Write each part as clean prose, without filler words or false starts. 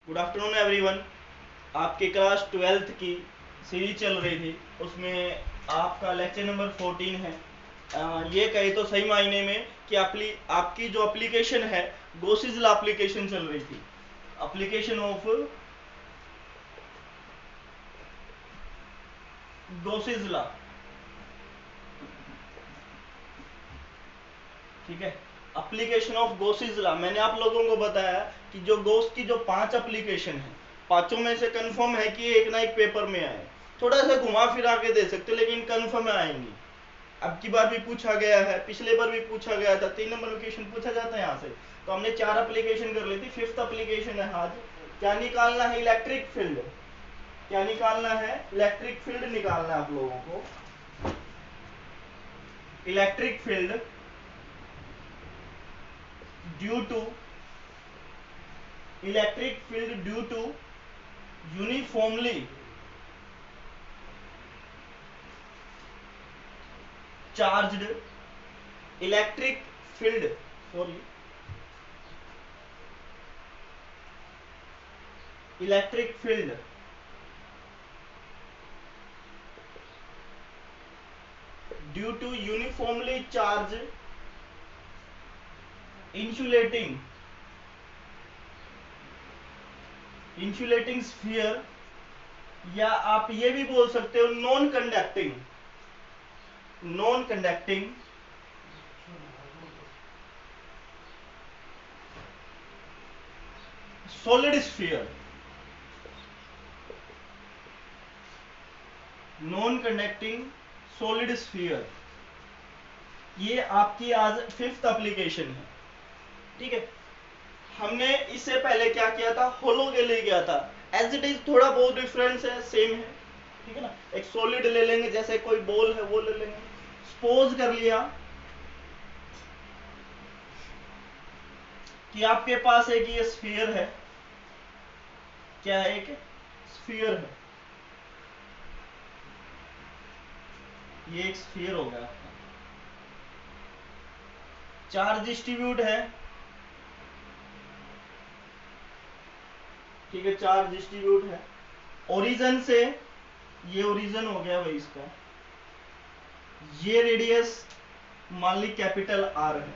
Good afternoon everyone. आपके class 12th की series चल रही थी, उसमें आपका लेक्चर नंबर 14 है। ये कहे तो सही मायने में कि आपकी जो एप्लीकेशन है गोसिस लॉ एप्लीकेशन चल रही थी। एप्लीकेशन ऑफ गोसिस लॉ, ठीक है। एप्लीकेशन ऑफ गोसिस लॉ मैंने आप लोगों को बताया कि जो गोस की जो 5 एप्लीकेशन है, पांचों में से कंफर्म है कि एक ना एक पेपर में आए। थोड़ा सा घुमा फिरा के दे सकते लेकिन कंफर्म आएंगी। अब की बार भी पूछा गया है, पिछले बार भी पूछा गया था, 3 नंबर क्वेश्चन पूछा जाता है यहाँ से। तो हमने 4 एप्लीकेशन कर ली थी, 5th एप्लीकेशन है आज। क्या निकालना है? Electric field. क्या निकालना है? इलेक्ट्रिक फील्ड निकालना है आप लोगों को। Electric field due to uniformly charged electric field electric field due to uniformly charge insulating sphere, या आप ये भी बोल सकते हो non conducting solid sphere. Non conducting solid sphere, ये आपकी आज 5th एप्लीकेशन है, ठीक है। हमने इससे पहले क्या किया था? होलो के लिए गया था। एज इट इज थोड़ा बहुत डिफरेंस है, सेम है, ठीक है ना। एक सॉलिड ले लेंगे, जैसे कोई बॉल है वो ले लेंगे। सपोज कर लिया कि आपके पास एक ये स्फीयर है। क्या है? एक स्फीयर है। ये एक स्फीयर हो गया आपका। चार्ज डिस्ट्रीब्यूट है, ठीक है, चार्ज डिस्ट्रीब्यूट है। ओरिजिन से, ये ओरिजिन हो गया भाई इसका, ये रेडियस मान ली कैपिटल आर है।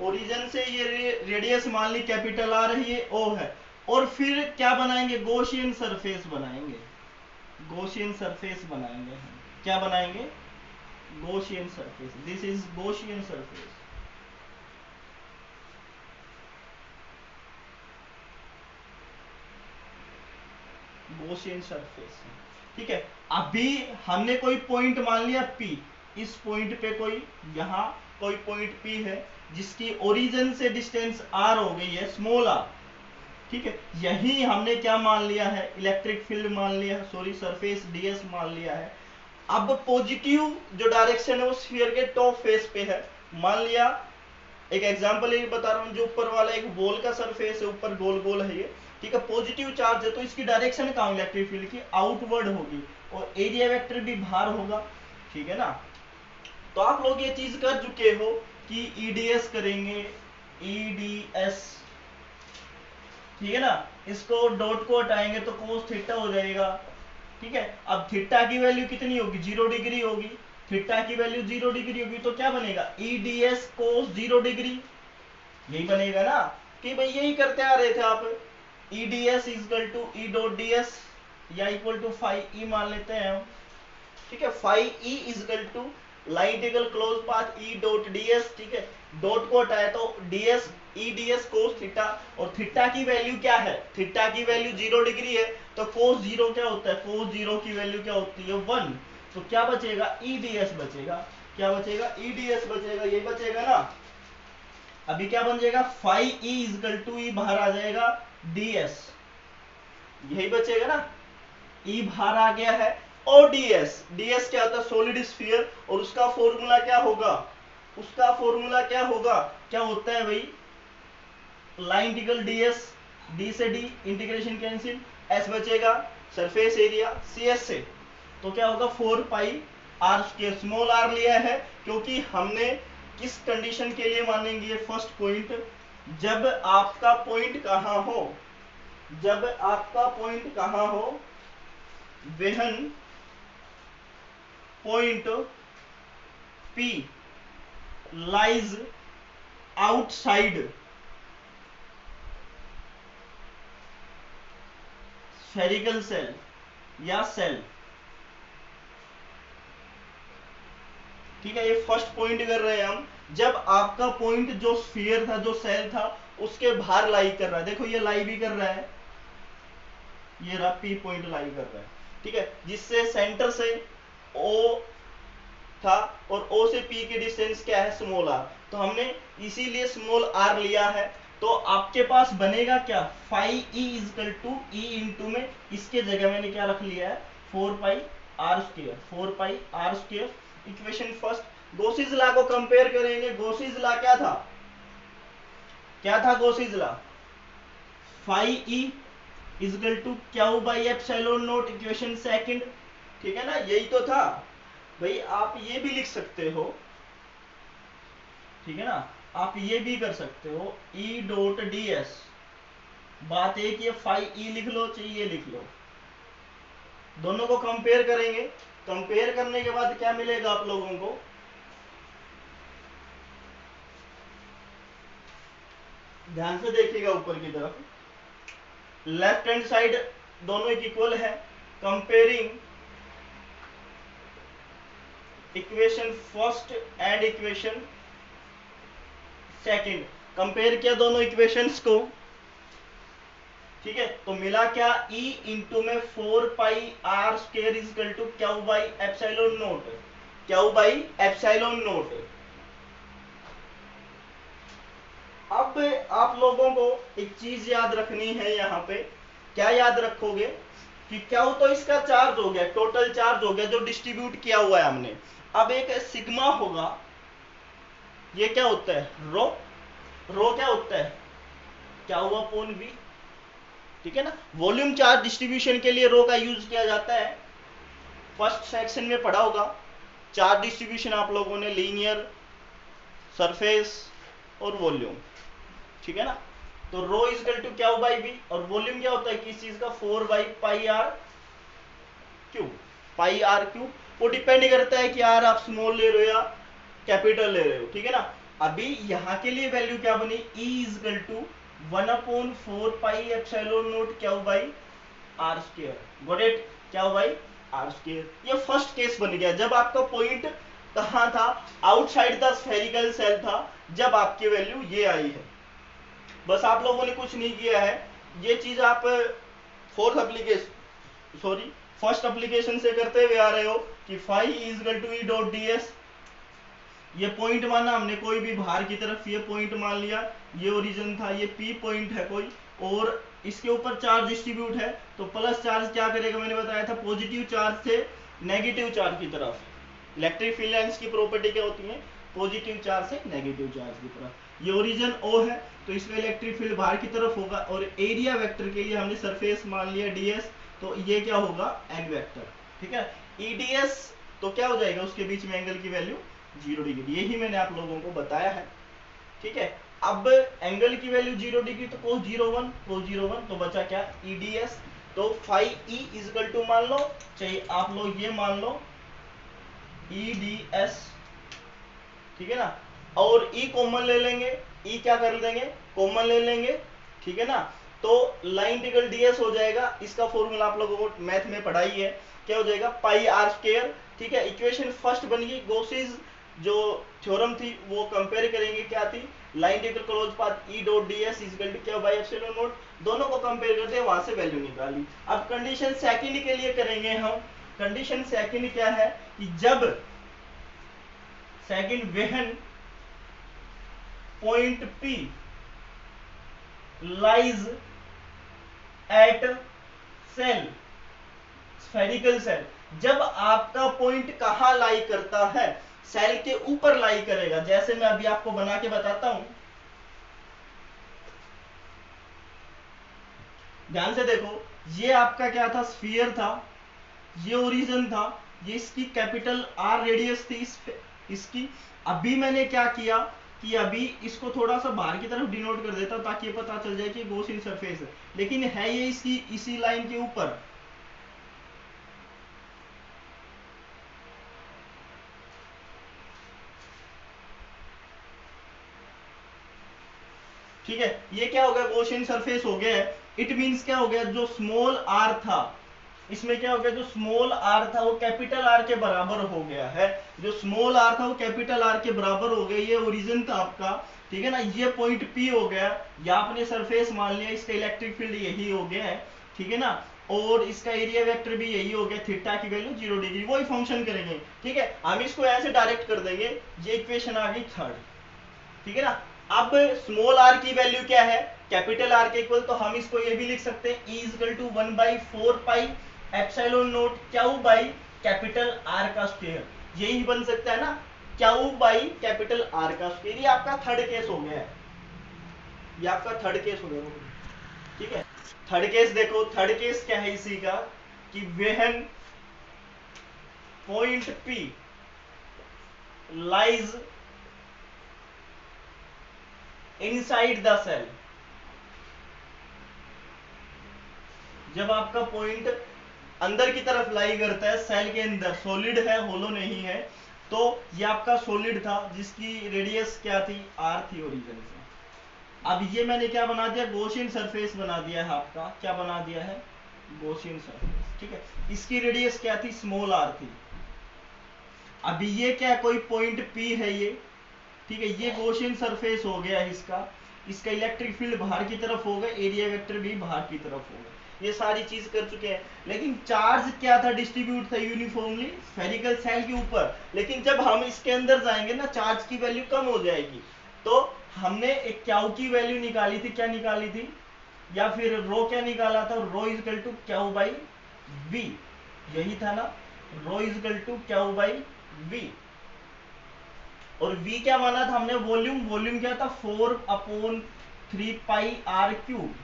ओरिजिन से ये रेडियस मान ली कैपिटल आर है, ये ओ है। और फिर क्या बनाएंगे? गॉसियन सरफेस बनाएंगे। गॉसियन सरफेस बनाएंगे हम। क्या बनाएंगे? Gaussian surface. This is Gaussian surface. Gaussian surface, ठीक है। अभी हमने कोई पॉइंट मान लिया P। इस पॉइंट पे कोई, यहां कोई पॉइंट P है जिसकी ओरिजिन से डिस्टेंस r हो गई है, स्मॉल r, ठीक है। यही हमने क्या मान लिया है? इलेक्ट्रिक फील्ड मान लिया है, सॉरी सरफेस ds मान लिया है। अब पॉजिटिव जो डायरेक्शन है वो स्फीयर के टॉप फेस पे है। मान लिया, एक एग्जांपल ये बता रहा हूं, जो ऊपर वाला एक बॉल का सरफेस है, ऊपर गोल गोल है ये, ठीक है। पॉजिटिव चार्ज है तो इसकी डायरेक्शन कहां? इलेक्ट्रिक फील्ड की आउटवर्ड होगी, और एरिया वेक्टर भी बाहर होगा, ठीक है ना। तो आप लोग ये चीज कर चुके हो कि ईडीएस करेंगे, ईडीएस, ठीक है ना। इसको डॉट को हटाएंगे तो कोस थीटा हो जाएगा, ठीक है। अब थीटा की वैल्यू कितनी होगी? 0 डिग्री होगी। थीटा की वैल्यू 0 डिग्री होगी तो क्या बनेगा? ईडीएस कोस 0 डिग्री, यही बनेगा ना। कि भाई यही करते आ रहे थे आप। EDS equal to E dot ds, या इक्वल टू फाइव ई मान लेते हैं हम, ठीक है। Five E equal to line integral close path E dot ds, ठीक है। डॉट को हटाया तो ds, E ds cos theta, और थीटा की वैल्यू क्या है? थीटा की वैल्यू 0 डिग्री है, तो कोस 0 क्या होता है? कोस 0 की वैल्यू क्या होती है? 1। तो क्या बचेगा? ई डीएस बचेगा। क्या बचेगा? ई डीएस बचेगा, ये बचेगा ना। अभी क्या बन जाएगा? फाइव ई इक्वल टू ई बाहर आ जाएगा डीएस, यही बचेगा ना। ई बाहर आ गया है, और डीएस, डीएस क्या होता है? सॉलिड स्फीयर, और उसका फॉर्मूला क्या होगा? उसका फॉर्मूला क्या होगा? क्या होता है भाई? लाइन इंटीग्रल डीएस, डी से डी इंटीग्रेशन कैंसिल, एस बचेगा सरफेस एरिया सी एस से, तो क्या होगा? 4 pi r square. Small are लिया है क्योंकि हमने किस कंडीशन के लिए मानेंगे? फर्स्ट पॉइंट, जब आपका पॉइंट कहां हो? जब आपका पॉइंट कहाँ हो, वेहन point P lies outside spherical cell या सेल। ठीक है, ये फर्स्ट पॉइंट कर रहे हैं हम। जब आपका पॉइंट जो स्फीयर था, जो सेल था, उसके बाहर लाई कर रहा है, देखो ये लाई भी कर रहा है, ये रहा P पॉइंट लाई कर रहा है। ठीक है, जिससे सेंटर से O था और O से P की डिस्टेंस क्या है, स्मॉल r। तो हमने इसीलिए स्मॉल r लिया है। तो आपके पास बनेगा क्या, phi E equal to E into में इसके जगह मैंने क्या रख लिया है, 4 pi r square, 4 pi r square. Equation first Gauss's law को कंपेयर करेंगे। गॉसिस लॉ क्या था, क्या था Gauss's law, phi E equal to q by epsilon naught, equation second. ठीक है ना, यही तो था भाई। आप ये भी लिख सकते हो, ठीक है ना, आप ये भी कर सकते हो, E डॉट डी एस। बात एक, ये फाई E लिख लो चाहे ये लिख लो, दोनों को कंपेयर करेंगे। कंपेयर करने के बाद क्या मिलेगा आप लोगों को, ध्यान से देखिएगा ऊपर की तरफ, लेफ्ट हैंड साइड दोनों इक्वल है। Comparing equation first and equation second, compare किया दोनों इक्वेशंस को। ठीक है, तो मिला क्या, E इंटू में 4 pi r square equal to q by epsilon naught, q by epsilon naught. अब आप लोगों को एक चीज याद रखनी है यहाँ पे, क्या याद रखोगे कि क्यू तो इसका चार्ज हो गया, टोटल चार्ज हो गया जो डिस्ट्रीब्यूट किया हुआ है हमने। अब एक सिग्मा होगा, ये क्या होता है, रो। रो क्या होता है, क्या हुआ अपॉन v। ठीक है ना, वॉल्यूम चार्ज डिस्ट्रीब्यूशन के लिए रो का यूज किया जाता है। फर्स्ट सेक्शन में पढ़ा होगा, चार्ज डिस्ट्रीब्यूशन आप लोगों ने, लीनियर, सरफेस और वॉल्यूम। ठीक है ना, तो rho equal to q by V, और वॉल्यूम क्या होता है किस चीज का, 4 by pi are cube, pi are cube. वो डिपेंड करता है कि आर आप स्मॉल ले रहे हो या कैपिटल ले रहे हो। ठीक है ना, अभी यहां के लिए वैल्यू क्या बनी, E equal to 1/4 pi epsilon naught q by R square, got it, q by R square. ये फर्स्ट केस बन गया जब आपका पॉइंट कहां था, आउटसाइड द स्फेरिकल सेल था, जब आपकी वैल्यू ये आई है। बस आप लोगों ने कुछ नहीं किया है, ये चीज आप फर्स्ट एप्लीकेशन से करते हुए आ रहे हो कि phi equal to E dot D S. ये पॉइंट माना हमने कोई भी बाहर की तरफ, ये पॉइंट मान लिया, ये ओरिजिन था, ये पी पॉइंट है कोई, और इसके ऊपर चार्ज डिस्ट्रीब्यूट है, तो प्लस चार्ज क्या करेगा, मैंने बताया था पॉजिटिव चार्ज से नेगेटिव चार्ज की तरफ। इलेक्ट्रिक फील्ड लाइंस की प्रॉपर्टी क्या होती है, पॉजिटिव चार्ज से नेगेटिव चार्ज की तरफ। ये ओरिजिन ओ है तो इसमें इलेक्ट्रिक फील्ड बाहर की तरफ होगा, और एरिया वेक्टर के लिए हमने सरफेस मान लिया ds, तो ये क्या होगा, एन वेक्टर। ठीक है, eds तो क्या हो जाएगा, उसके बीच में एंगल की वैल्यू 0 डिग्री, यही मैंने आप लोगों को बताया है। ठीक है, अब एंगल की वैल्यू 0 डिग्री, तो cos 01, cos 01, तो बचा क्या, eds। तो फाई e इजकल टू मान लो, चाहिए आप लोग ये मान लो eds। ठीक है ना, और E कॉमन ले लेंगे, E क्या कर देंगे, कॉमन ले लेंगे। ठीक है ना, तो लाइन इंटीग्रल ds हो जाएगा, इसका फॉर्मूला आप लोगों को मैथ में पढ़ाई है, क्या हो जाएगा, पाई आर स्क्वायर। ठीक है, इक्वेशन फर्स्ट बन गई। गॉसिस जो थ्योरम थी वो कंपेयर करेंगे, क्या थी, line integral close path E dot ds equal to क्या बाय एप्सिलॉन नॉट, दोनों को कंपेयर करते हैं, वहां से वैल्यू निकाली। अब कंडीशन सेकंड के लिए करेंगे हम। कंडीशन सेकंड क्या है कि जब second वेहन point P lies at cell, spherical cell, जब आपका पॉइंट कहां लाई करता है, सेल के ऊपर लाई करेगा। जैसे मैं अभी आपको बना के बताता हूं, ध्यान से देखो, ये आपका क्या था, स्फीयर था, ये ओरिजिन था, ये इसकी कैपिटल आर रेडियस थी इसकी। अभी मैंने क्या किया, कि अभी इसको थोड़ा सा बाहर की तरफ डिनोट कर देता हूं ताकि ये पता चल जाए कि गॉसियन सरफेस है, लेकिन है ये इसकी इसी लाइन के ऊपर। ठीक है, ये क्या हो गया, गॉसियन सरफेस हो गया है। इट मींस क्या हो गया, जो स्मॉल आर था, इसमें क्या हो गया, जो स्मॉल आर था वो कैपिटल आर के बराबर हो गया है। जो स्मॉल आर था वो कैपिटल आर के बराबर हो गया। ये ओरिजिन था आपका, ठीक है ना। ये पॉइंट पी हो गया, या आपने सरफेस मान लिया, इसका इलेक्ट्रिक फील्ड यही हो गया है, ठीक है ना। और इसका एरिया वेक्टर भी यही हो गया, थीटा की वैल्यू 0 डिग्री, वही फंक्शन करेंगे, ठीक है। हम इसको ऐसे डायरेक्ट कर देंगे, ये इक्वेशन आ गई थर्ड, ठीक है ना। अब स्मॉल आर की वैल्यू क्या है, कैपिटल आर के इक्वल, तो हम इसको ये भी लिख सकते हैं, E equal to 1/4 pi epsilon naught q by capital R का स्क्वायर, यही बन सकता है ना, क्यू बाई कैपिटल आर का स्क्वायर। ये आपका थर्ड केस हो गया है, ये आपका थर्ड केस हो गया, ठीक है। थर्ड केस देखो, थर्ड केस क्या है इसी का, कि when point P lies inside the cell, जब आपका पॉइंट अंदर की तरफ लाई करता है, सेल के अंदर, सॉलिड है, होलो नहीं है, तो ये आपका सॉलिड था जिसकी रेडियस क्या थी, आर थी ओरिजिन से। अब ये मैंने क्या बना दिया, गॉसियन सरफेस बना दिया है आपका, क्या बना दिया है, गॉसियन सरफेस, ठीक है। इसकी रेडियस क्या थी, स्मॉल आर थी। अभी ये क्या, कोई पॉइंट पी है ये, ठीक है, ये गॉसियन सरफेस हो गया है इसका, इसका इलेक्ट्रिक फील्ड बाहर की तरफ होगा, एरिया वेक्टर भी बाहर की तरफ होगा, ये सारी चीज कर चुके हैं। लेकिन चार्ज क्या था, डिस्ट्रीब्यूट था यूनिफॉर्मली स्फेरिकल सेल के ऊपर। लेकिन जब हम इसके अंदर जाएंगे ना, चार्ज की वैल्यू कम हो जाएगी। तो हमने एक क्यू की वैल्यू निकाली थी, क्या निकाली थी, या फिर रो क्या निकाला था, rho equal to q by V, यही था ना, rho equal to q by V. और v क्या माना था हमने, वॉल्यूम, वॉल्यूम क्या था, 4/3 पाई आर क्यूब,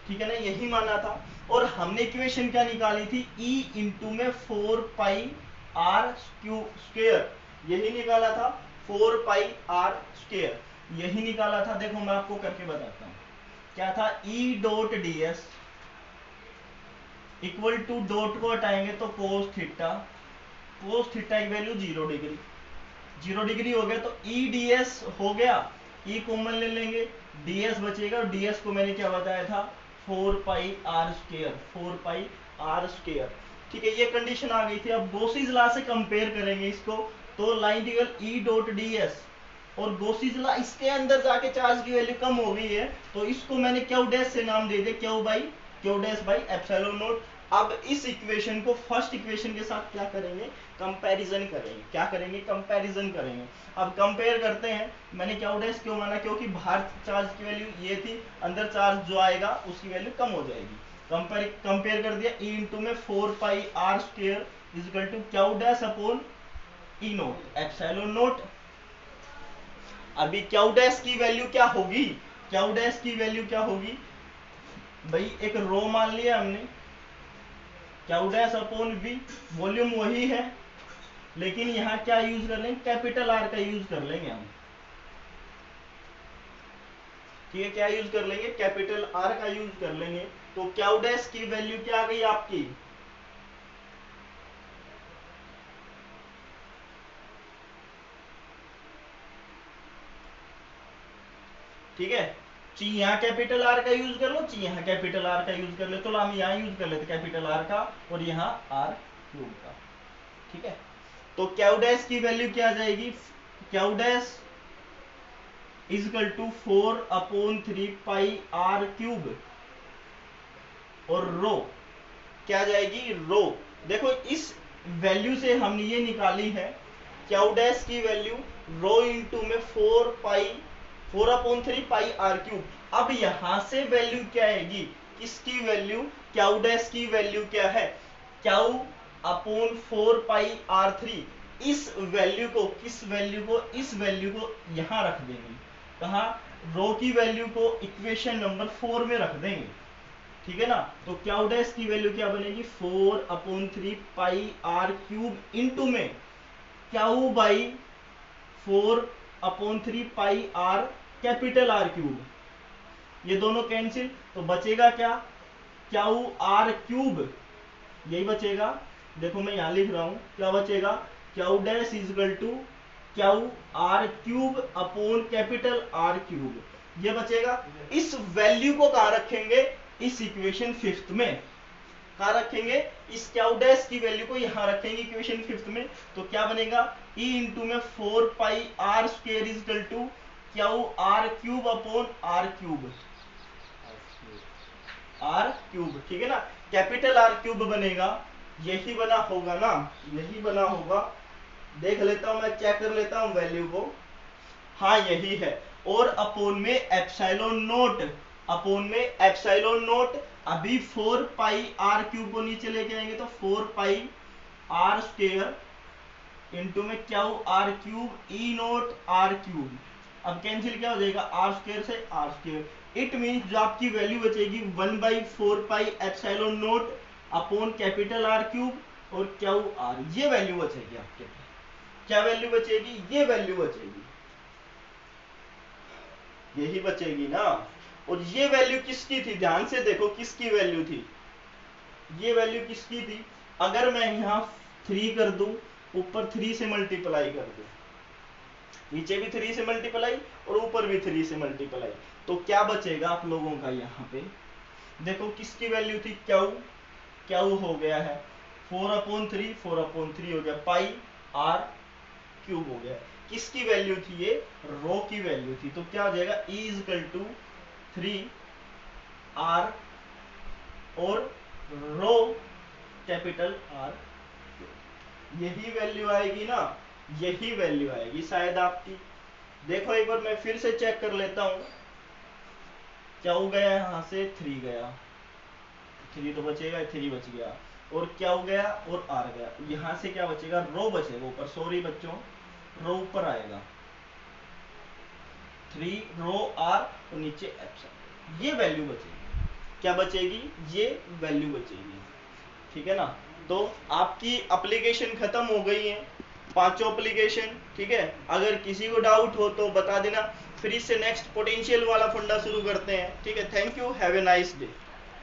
ठीक है ना, यही माना था। और हमने इक्वेशन क्या निकाली थी, E इंटू में 4 पाई आर स्क्वायर, यही निकाला था, 4 पाई आर स्क्वायर, यही निकाला था। देखो मैं आपको करके बताता हूं, क्या था, E dot D S equal to, dot को हटाएंगे तो कोस थीटा, कोस थीटा की वैल्यू 0 डिग्री, 0 डिग्री हो गया, तो ई डी एस हो गया, ई कॉमन ले लेंगे, ds बचेगा, और ds को मैंने क्या बताया था, 4 pi r square, 4 pi r square, ठीक है। ये कंडीशन आ गई थी। अब गॉसिस लॉ से कंपेयर करेंगे इसको, तो लाइन इंटीग्रल ई डॉट डी एस, और गॉसिस लॉ, इसके अंदर जाके चार्ज की वैल्यू कम हो गई है, तो इसको मैंने क्यू डैश से नाम दे दिया, Q dash by epsilon not. अब इस इक्वेशन को फर्स्ट इक्वेशन के साथ क्या करेंगे, कंपैरिजन करेंगे, क्या करेंगे, कंपैरिजन करेंगे। अब कंपेयर करते हैं, मैंने क्यू डैश क्यों माना, क्योंकि बाहर चार्ज की वैल्यू ये थी, अंदर चार्ज जो आएगा उसकी वैल्यू कम हो जाएगी। कंपेयर कर दिया, ई इंटू में 4 pi r square equal to q dash upon E naught epsilon naught. अभी क्यू डैश की वैल्यू क्या होगी, क्यू डैश की वैल्यू क्या होगी भाई, एक रो मान लिया हमने, q dash upon V, volume वही है, लेकिन यहां क्या यूज कर लेंगे, कैपिटल आर का यूज कर लेंगे हम, ठीक है, क्या यूज कर लेंगे, कैपिटल आर का यूज कर लेंगे। तो क्यू डैश की वैल्यू क्या आ गई आपकी, ठीक है, चाहिए यहाँ कैपिटल आर का यूज कर लो, चाहिए यहाँ कैपिटल आर का यूज कर ले, तो हम यहाँ यूज कर लेते कैपिटल आर का, और यहाँ आर क्यूब का, ठीक है। तो क्यू डैश की वैल्यू क्या आ जाएगी, q dash equal to 4/3 pi are cube, और रो क्या जाएगी, रो, देखो इस वैल्यू से हमने ये निकाली है, क्यू डैश की वैल्यू रो इंटू में 4/3 पाई आर क्यूब। अब यहां से वैल्यू क्या आएगी, किसकी वैल्यू, क्यू डैश की वैल्यू क्या है, क्यू अपॉन 4 पाई आर 3। इस वैल्यू को, किस वैल्यू को, इस वैल्यू को यहां रख देंगे, कहा, रो की वैल्यू को इक्वेशन नंबर 4 में रख देंगे, ठीक है ना। तो क्यू डैश की वैल्यू क्या बनेगी, 4/3 पाई आर क्यूब इंटू में Q by 4 upon 3 pi are capital R cube, ये दोनों कैंसिल, तो बचेगा क्या, क्यू आर क्यूब, यही बचेगा। देखो मैं यहां लिख रहा हूं, क्या बचेगा, q dash equal to q are cube upon capital R cube, ये बचेगा। इस वैल्यू को कहां रखेंगे, इस इक्वेशन फिफ्थ में, कहां रखेंगे, इस क्यू डैश की वैल्यू को यहां रखेंगे इक्वेशन फिफ्थ में। तो क्या बनेगा, ई इंटू में 4 pi r square equal to q are cube upon r cube, r cube, ठीक है ना, कैपिटल आर क्यूब बनेगा, यही बना होगा ना, यही बना होगा, देख लेता हूं मैं, चेक कर लेता हूं वैल्यू को, हाँ यही है। और अपोन में एप्सिलॉन नोट, अपोन में एप्सिलॉन नोट, अभी 4 पाई आर क्यूब को नीचे लेके आएंगे तो 4 पाई आर स्क्वायर इंटू में क्या R cube E naught R cube, अब कैंसिल क्या हो जाएगा, आर स्क्वायर से आर स्क्वायर, इट मीन जो आपकी वैल्यू बचेगी 1/4 pi epsilon naught upon capital R cube और क्यू आर, ये वैल्यू बचेगी आपके, क्या वैल्यू बचेगी, ये वैल्यू बचेगी, यही बचेगी ना। और ये वैल्यू किसकी थी, ध्यान से देखो किसकी वैल्यू थी, ये वैल्यू किसकी थी, अगर मैं यहां 3 कर दूं, ऊपर 3 से मल्टीप्लाई कर दूं, नीचे भी 3 से मल्टीप्लाई और ऊपर भी 3 से मल्टीप्लाई, तो क्या बचेगा आप लोगों का, यहां पे देखो किसकी वैल्यू थी, क्यू, क्यू हो गया है 4/3, 4/3 हो गया, पाई आर क्यूब हो गया, किसकी वैल्यू थी, ये रो की वैल्यू थी, तो क्या हो जाएगा, E इजकल टू 3 आर और रो कैपिटल आर, यही वैल्यू आएगी ना, यही वैल्यू आएगी शायद आपकी। देखो एक बार मैं फिर से चेक कर लेता हूं, क्या हो गया, यहां से 3 गया, 3 तो बचेगा, 3 बच गया, और क्या हो गया, और आर गया, यहां से क्या बचेगा, रो बचेगा ऊपर, सॉरी बच्चों, रो ऊपर आएगा, 3 रो आर और नीचे एप्सिलॉन, ये वैल्यू बचेगी, क्या बचेगी, ये वैल्यू बचेगी, ठीक है ना। तो आपकी एप्लीकेशन खत्म हो गई है, 5 एप्लीकेशन, ठीक है। अगर किसी को डाउट हो तो बता देना, फिर इससे नेक्स्ट पोटेंशियल वाला फंडा शुरू करते हैं, ठीक है। Thank you, have a nice day.